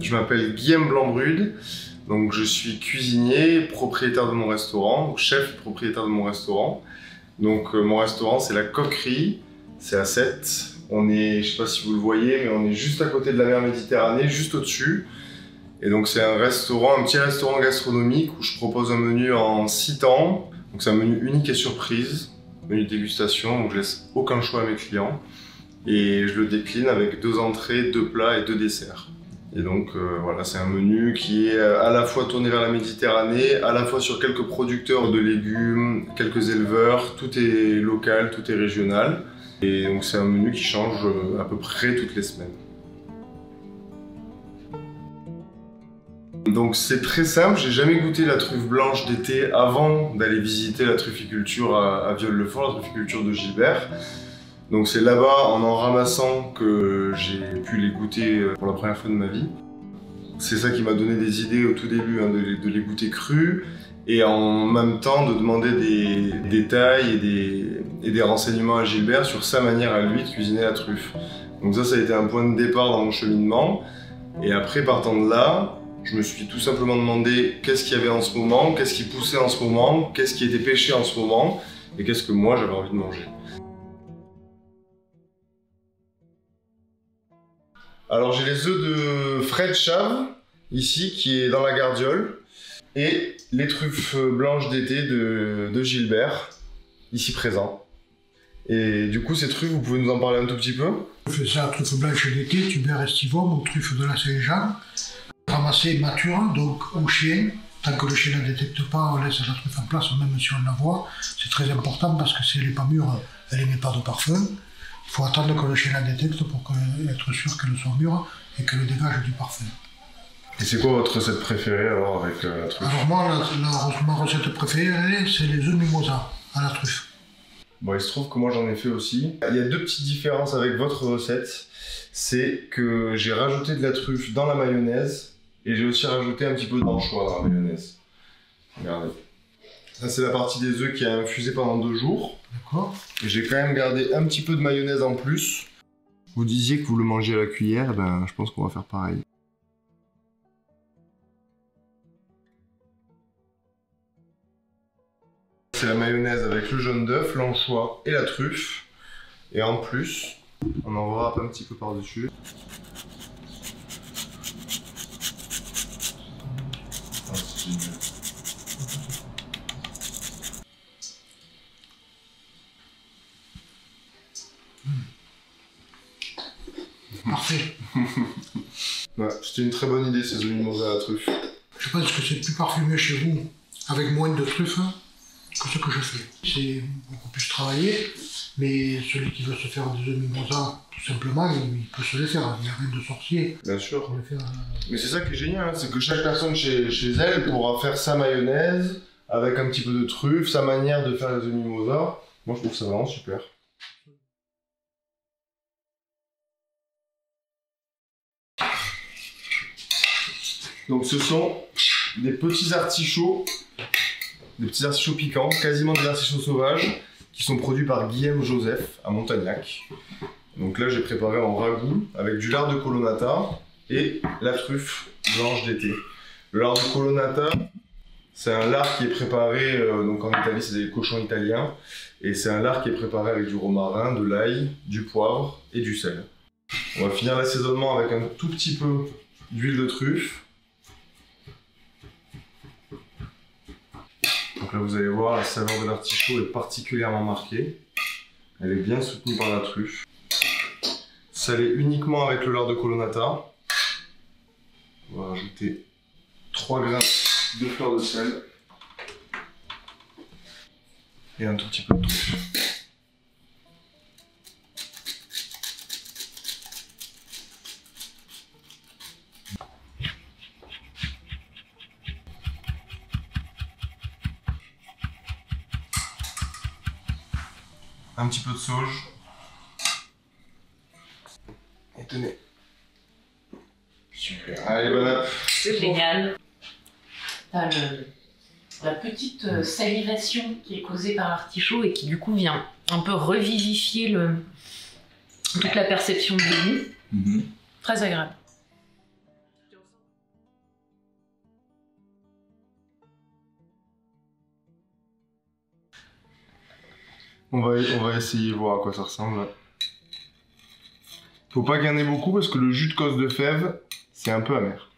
je m'appelle Guillaume Blanc-Brude, donc je suis cuisinier, propriétaire de mon restaurant, donc chef propriétaire de mon restaurant. Donc mon restaurant c'est la Coquerie, c'est à Sète. On est, je sais pas si vous le voyez, mais on est juste à côté de la mer Méditerranée, juste au-dessus. Et donc c'est un restaurant, un petit restaurant gastronomique où je propose un menu en 6 temps. Donc c'est un menu unique et surprise, menu de dégustation, donc je laisse aucun choix à mes clients. Et je le décline avec 2 entrées, 2 plats et 2 desserts. Et donc voilà, c'est un menu qui est à la fois tourné vers la Méditerranée, à la fois sur quelques producteurs de légumes, quelques éleveurs, tout est local, tout est régional. Et donc c'est un menu qui change à peu près toutes les semaines. Donc c'est très simple, j'ai jamais goûté la truffe blanche d'été avant d'aller visiter la trufficulture à Viol-le-Fort, la trufficulture de Gilbert. Donc c'est là-bas, en ramassant, que j'ai pu les goûter pour la première fois de ma vie. C'est ça qui m'a donné des idées au tout début, hein, de les goûter crus, et en même temps de demander des détails et des renseignements à Gilbert sur sa manière à lui de cuisiner la truffe. Donc ça a été un point de départ dans mon cheminement. Et après, partant de là, je me suis tout simplement demandé qu'est-ce qu'il y avait en ce moment, qu'est-ce qui poussait en ce moment, qu'est-ce qui était pêché en ce moment, et qu'est-ce que moi j'avais envie de manger. Alors j'ai les œufs de Fred Chave, ici, qui est dans la Gardiole, et les truffes blanches d'été de Gilbert, ici présent. Et du coup, ces truffes, vous pouvez nous en parler un tout petit peu? C'est ça, truffe blanche d'été, tuber estivum, ou truffe de la Saint-Jean, ramassée mature, donc au chien. Tant que le chien ne la détecte pas, on laisse la truffe en place, même si on la voit. C'est très important parce que si elle n'est pas mûre, elle n'émet pas de parfum. Il faut attendre que le chien la détecte pour être sûr qu'elle soit mûre et qu'elle dégage du parfum. Et c'est quoi votre recette préférée alors avec la truffe? Alors moi, ma recette préférée, c'est les œufs mimosa à la truffe. Bon, il se trouve que moi j'en ai fait aussi. Il y a 2 petites différences avec votre recette. C'est que j'ai rajouté de la truffe dans la mayonnaise et j'ai aussi rajouté un petit peu d'anchois dans la mayonnaise. Regardez. Ça c'est la partie des œufs qui a infusé pendant 2 jours. D'accord. Et j'ai quand même gardé un petit peu de mayonnaise en plus. Vous disiez que vous le mangez à la cuillère, ben je pense qu'on va faire pareil. C'est la mayonnaise avec le jaune d'œuf, l'anchois et la truffe. Et en plus, on en râpe un petit peu par-dessus. Parfait. Ouais, c'était une très bonne idée ces œufs mimosa à la truffe. Je pense que c'est plus parfumé chez vous, avec moins de truffes, que ce que je fais. C'est beaucoup plus travaillé, mais celui qui veut se faire des œufs mimosa, tout simplement, il peut se les faire. Il n'y a rien de sorcier. Bien sûr. Faire, Mais c'est ça qui est génial, hein, c'est que chaque personne chez elle pourra faire sa mayonnaise, avec un petit peu de truffe, sa manière de faire les œufs mimosa. Moi je trouve ça vraiment super. Donc ce sont des petits artichauts piquants, quasiment des artichauts sauvages, qui sont produits par Guillaume Joseph à Montagnac. Donc là j'ai préparé en ragoût avec du lard de colonnata et la truffe blanche d'été. Le lard de colonnata, c'est un lard qui est préparé, donc en Italie c'est des cochons italiens, et c'est un lard qui est préparé avec du romarin, de l'ail, du poivre et du sel. On va finir l'assaisonnement avec un tout petit peu d'huile de truffe. Donc là vous allez voir, la saveur de l'artichaut est particulièrement marquée. Elle est bien soutenue par la truffe. Salé uniquement avec le lard de colonnata. On va rajouter 3 grains de fleur de sel. Et un tout petit peu de truffe. Un petit peu de sauge. Et tenez. Super. Allez, bonne app. C'est génial. T'as la petite salivation qui est causée par l'artichaut et qui du coup vient un peu revivifier toute la perception du goût. Très agréable. On va essayer voir à quoi ça ressemble. Faut pas qu'il y en ait beaucoup parce que le jus de cosse de fève, c'est un peu amer.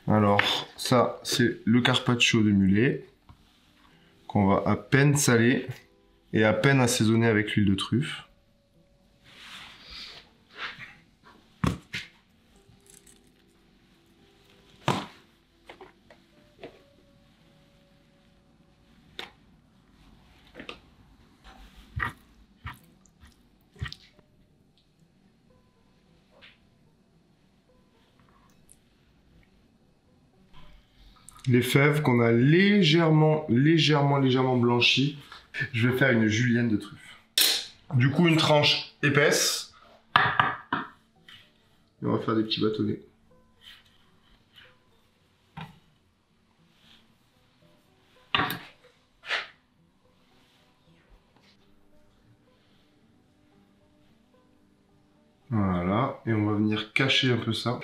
Alors, ça, c'est le carpaccio de mulet qu'on va à peine saler et à peine assaisonner avec l'huile de truffe. Les fèves qu'on a légèrement blanchies. Je vais faire une julienne de truffe. Du coup, une tranche épaisse. Et on va faire des petits bâtonnets. Voilà. Et on va venir cacher un peu ça.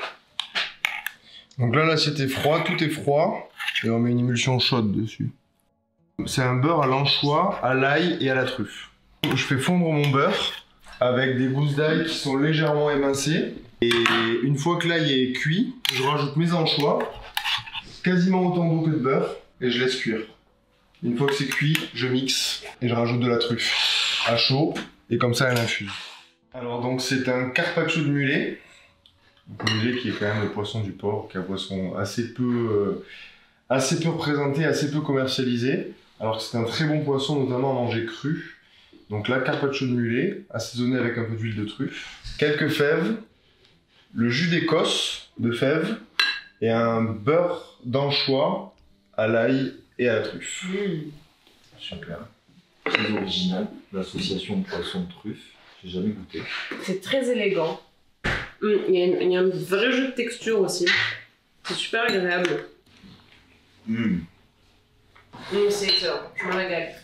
Donc là, l'assiette est froide, tout est froid. Et on met une émulsion chaude dessus. C'est un beurre à l'anchois, à l'ail et à la truffe. Je fais fondre mon beurre avec des gousses d'ail qui sont légèrement émincées. Et une fois que l'ail est cuit, je rajoute mes anchois, quasiment autant d'eau que de beurre, et je laisse cuire. Une fois que c'est cuit, je mixe et je rajoute de la truffe à chaud, et comme ça elle infuse. Alors donc c'est un carpaccio de mulet. Le mulet qui est quand même le poisson du port, qui est un poisson assez peu représenté, assez peu commercialisé. Alors que c'est un très bon poisson, notamment à manger cru. Donc là, carpaccio de mulet, assaisonné avec un peu d'huile de truffe. Quelques fèves, le jus d'écosse de fèves et un beurre d'anchois à l'ail et à la truffe. Super. Très original, l'association de poisson de truffe. J'ai jamais goûté. C'est très élégant. Il y a un vrai jeu de texture aussi. C'est super agréable. C'est excellent, je me régale.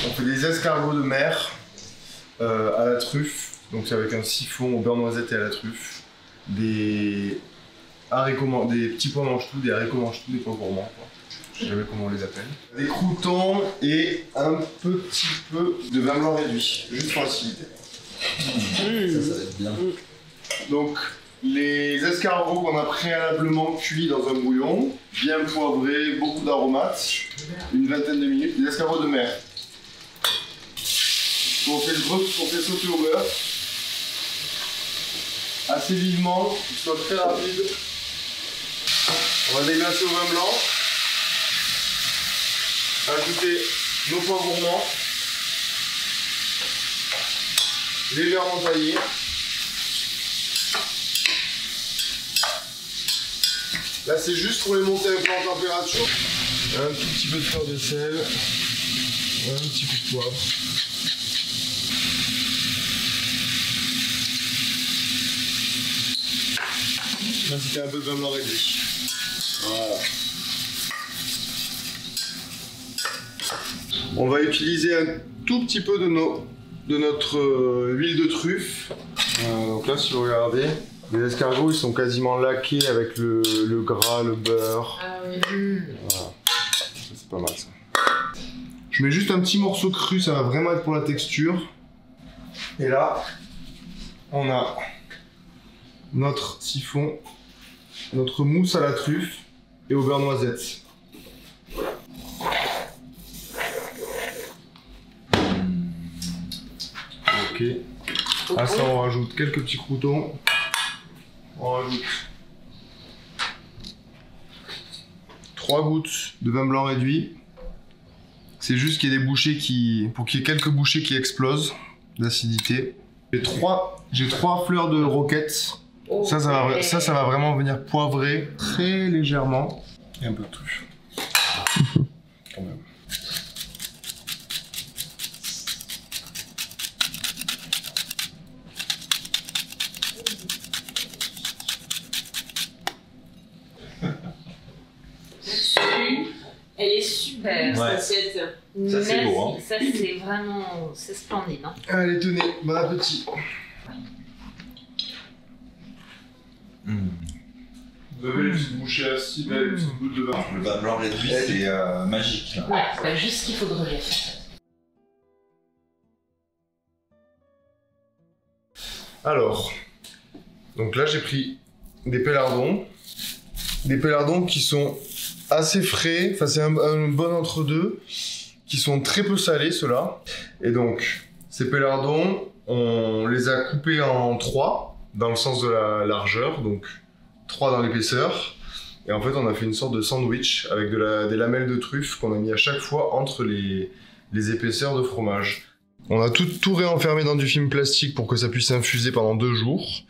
On fait des escargots de mer à la truffe, donc c'est avec un siphon au beurre noisette et à la truffe, des petits pois mange-tout, des haricots mange-tout, des pois gourmands, quoi. Je sais jamais comment on les appelle. Des croûtons et un petit peu de vin blanc réduit, juste pour faciliter. Ça va être bien. Donc les escargots qu'on a préalablement cuits dans un bouillon, bien poivrés, beaucoup d'aromates, une vingtaine de minutes, des escargots de mer. On fait sauter au beurre, assez vivement, pour que ce soit très rapide. On va déglacer au vin blanc, ajouter nos pois gourmands, légèrement taillés. Là c'est juste pour les monter un peu en température. Un tout petit peu de fleur de sel, un petit peu de poivre. Ainsi qu'un peu de vin blanc réduit. Voilà. On va utiliser un tout petit peu de notre huile de truffe. Donc là, si vous regardez, les escargots ils sont quasiment laqués avec le gras, le beurre. Ah oui. Voilà. C'est pas mal ça. Je mets juste un petit morceau cru, ça va vraiment être pour la texture. Et là, on a notre siphon, notre mousse à la truffe et au beurre noisette. Ok. À ça, on rajoute quelques petits croûtons. On rajoute 3 gouttes de vin blanc réduit. C'est juste qu'il y ait des bouchées pour qu'il y ait quelques bouchées qui explosent d'acidité. J'ai 3 fleurs de roquette. Ça va vraiment venir poivrer très légèrement. Et un peu de truffe. Quand même. Elle est super, cette assiette. Ça, c'est beau, hein. Ça, c'est vraiment... C'est splendide, hein. Allez, tenez, bon appétit. Vous avez les petites bouchées acides, les petites gouttes de vin. Le vin blanc réduit, c'est magique. Là. Ouais, c'est juste ce qu'il faut de relief. Alors, donc là j'ai pris des pélardons. Des pélardons qui sont assez frais, enfin c'est un bon entre-deux, qui sont très peu salés ceux-là. Et donc, ces pélardons, on les a coupés en 3, dans le sens de la largeur, donc 3 dans l'épaisseur. Et en fait, on a fait une sorte de sandwich avec des lamelles de truffe qu'on a mis à chaque fois entre les épaisseurs de fromage. On a tout réenfermé dans du film plastique pour que ça puisse infuser pendant 2 jours.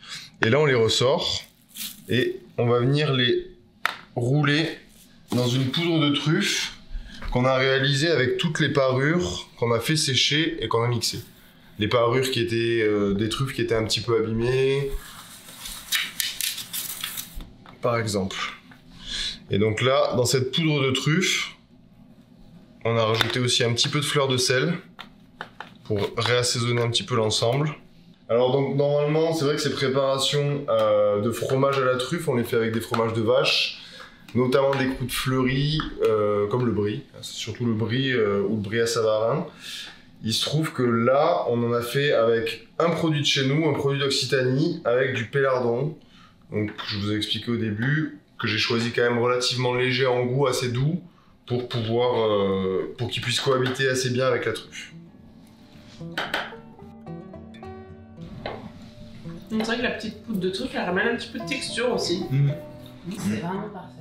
Et là, on les ressort et on va venir les rouler dans une poudre de truffe qu'on a réalisée avec toutes les parures qu'on a fait sécher et qu'on a mixées. Les parures qui étaient des truffes qui étaient un petit peu abîmées, par exemple. Et donc là, dans cette poudre de truffe, on a rajouté aussi un petit peu de fleur de sel pour réassaisonner un petit peu l'ensemble. Alors donc normalement, c'est vrai que ces préparations de fromage à la truffe, on les fait avec des fromages de vache, notamment des croûtes fleuries, comme le brie, c'est surtout le brie ou le brie à Savarin. Il se trouve que là, on en a fait avec un produit de chez nous, un produit d'Occitanie, avec du pélardon. Donc je vous ai expliqué au début que j'ai choisi quand même relativement léger en goût, assez doux, pour qu'il puisse cohabiter assez bien avec la truffe. C'est vrai que la petite poudre de truffe, elle ramène un petit peu de texture aussi. C'est vraiment parfait.